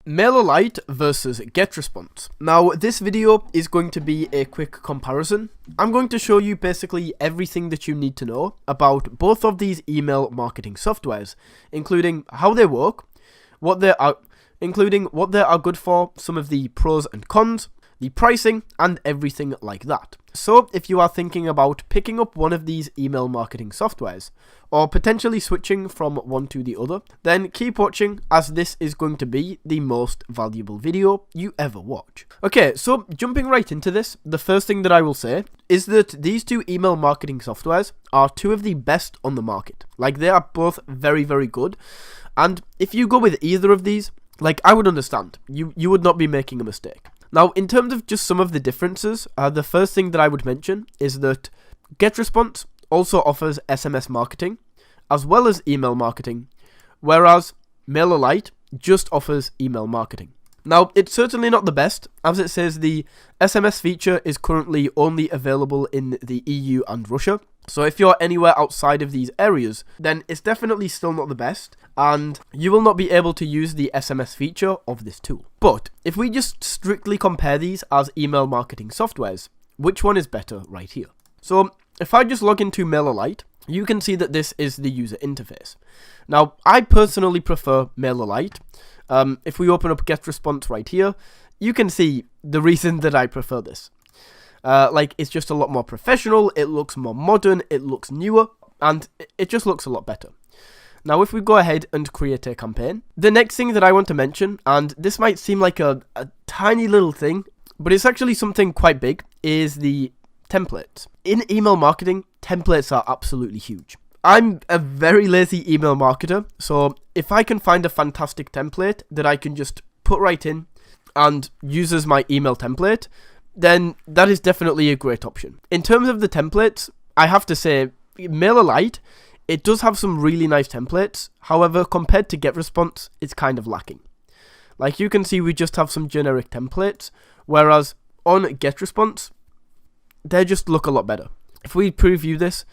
Mailerlite versus GetResponse. Now, this video is going to be a quick comparison. I'm going to show you basically everything that you need to know about both of these email marketing softwares, including how they work, what they are good for, some of the pros and cons, the pricing, and everything like that. So, if you are thinking about picking up one of these email marketing softwares, or potentially switching from one to the other, then keep watching, as this is going to be the most valuable video you ever watch. Okay, so jumping right into this, the first thing that I will say is that these two email marketing softwares are two of the best on the market. Like, they are both very, very good, and if you go with either of these, like, I would understand. You would not be making a mistake. Now, in terms of just some of the differences, the first thing that I would mention is that GetResponse also offers SMS marketing, as well as email marketing, whereas Mailerlite just offers email marketing. Now, it's certainly not the best, as it says the SMS feature is currently only available in the EU and Russia. So if you're anywhere outside of these areas, then it's definitely still not the best, and you will not be able to use the SMS feature of this tool. But if we just strictly compare these as email marketing softwares, which one is better right here? So if I just log into Mailerlite, you can see that this is the user interface. Now, I personally prefer Mailerlite. If we open up GetResponse right here, you can see the reason that I prefer this. It's just a lot more professional, it looks more modern, it looks newer, and it just looks a lot better. Now, if we go ahead and create a campaign, the next thing that I want to mention, and this might seem like a tiny little thing, but it's actually something quite big, is the templates. In email marketing, templates are absolutely huge. I'm a very lazy email marketer, so if I can find a fantastic template that I can just put right in and use as my email template, then that is definitely a great option. In terms of the templates, I have to say, Mailerlite, it does have some really nice templates. However, compared to GetResponse, it's kind of lacking. Like you can see, we just have some generic templates, whereas on GetResponse, they just look a lot better. If we preview this,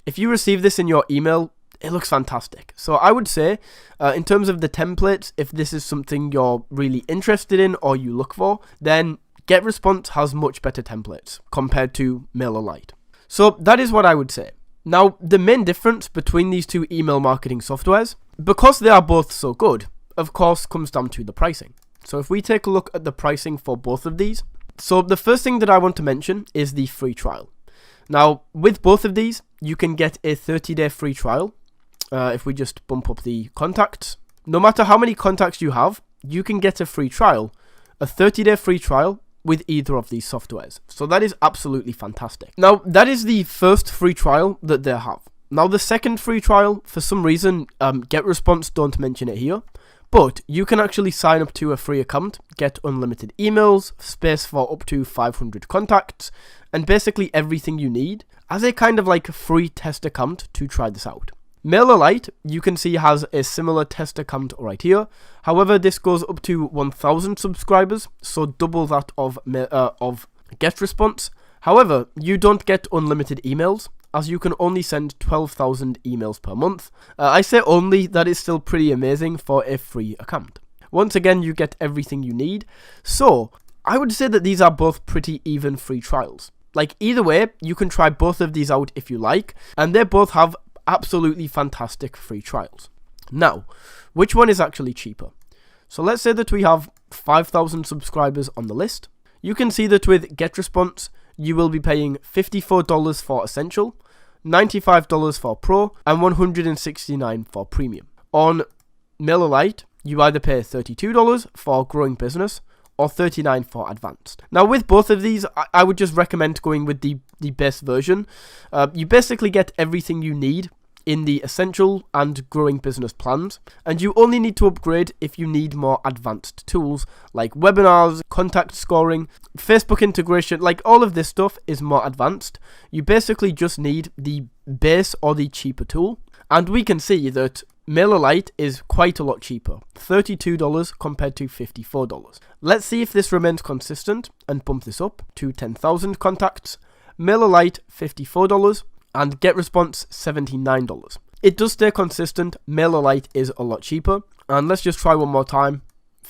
if you receive this in your email, it looks fantastic. So I would say, in terms of the templates, if this is something you're really interested in or you look for, then GetResponse has much better templates compared to Mailerlite. So that is what I would say. Now, the main difference between these two email marketing softwares, because they are both so good, of course, comes down to the pricing. So if we take a look at the pricing for both of these, so the first thing that I want to mention is the free trial. Now, with both of these, you can get a 30-day free trial. If we just bump up the contacts, no matter how many contacts you have, you can get a free trial, a 30-day free trial with either of these softwares. So that is absolutely fantastic. Now, that is the first free trial that they have. Now, the second free trial, for some reason, GetResponse don't mention it here, but you can actually sign up to a free account, get unlimited emails, space for up to 500 contacts, and basically everything you need as a kind of like a free test account to try this out. Mailerlite, you can see, has a similar test account right here. However, this goes up to 1,000 subscribers, so double that of GetResponse. However, you don't get unlimited emails, as you can only send 12,000 emails per month. I say only, that is still pretty amazing for a free account. Once again, you get everything you need. So, I would say that these are both pretty even free trials. Like, either way, you can try both of these out if you like, and they both have absolutely fantastic free trials. Now, which one is actually cheaper? So let's say that we have 5,000 subscribers on the list. You can see that with GetResponse, you will be paying $54 for Essential, $95 for Pro, and $169 for Premium. On Mailerlite, you either pay $32 for Growing Business or $39 for Advanced. Now, with both of these, I would just recommend going with the base version. You basically get everything you need in the Essential and Growing Business plans, and you only need to upgrade if you need more advanced tools like webinars, contact scoring, Facebook integration. Like, all of this stuff is more advanced. You basically just need the base or the cheaper tool, and we can see that Mailerlite is quite a lot cheaper, $32 compared to $54. Let's see if this remains consistent and bump this up to 10,000 contacts. Mailerlite $54 and GetResponse $79. It does stay consistent. Mailerlite is a lot cheaper, and let's just try one more time.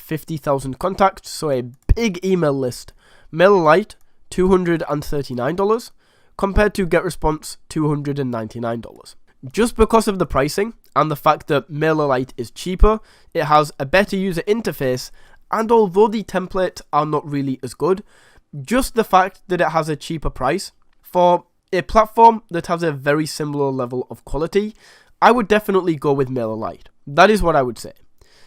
50,000 contacts, so a big email list. Mailerlite, $239, compared to GetResponse, $299. Just because of the pricing and the fact that Mailerlite is cheaper, it has a better user interface, and although the templates are not really as good, just the fact that it has a cheaper price for a platform that has a very similar level of quality, I would definitely go with Mailerlite. That is what I would say.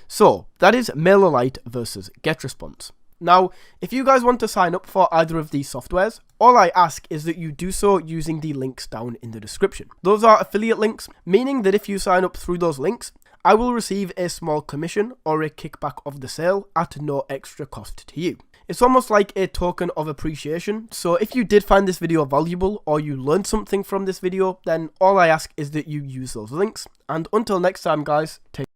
So, that is Mailerlite versus GetResponse. Now, if you guys want to sign up for either of these softwares, all I ask is that you do so using the links down in the description. Those are affiliate links, meaning that if you sign up through those links, I will receive a small commission or a kickback of the sale at no extra cost to you. It's almost like a token of appreciation, so if you did find this video valuable or you learned something from this video, then all I ask is that you use those links. And until next time guys, take care.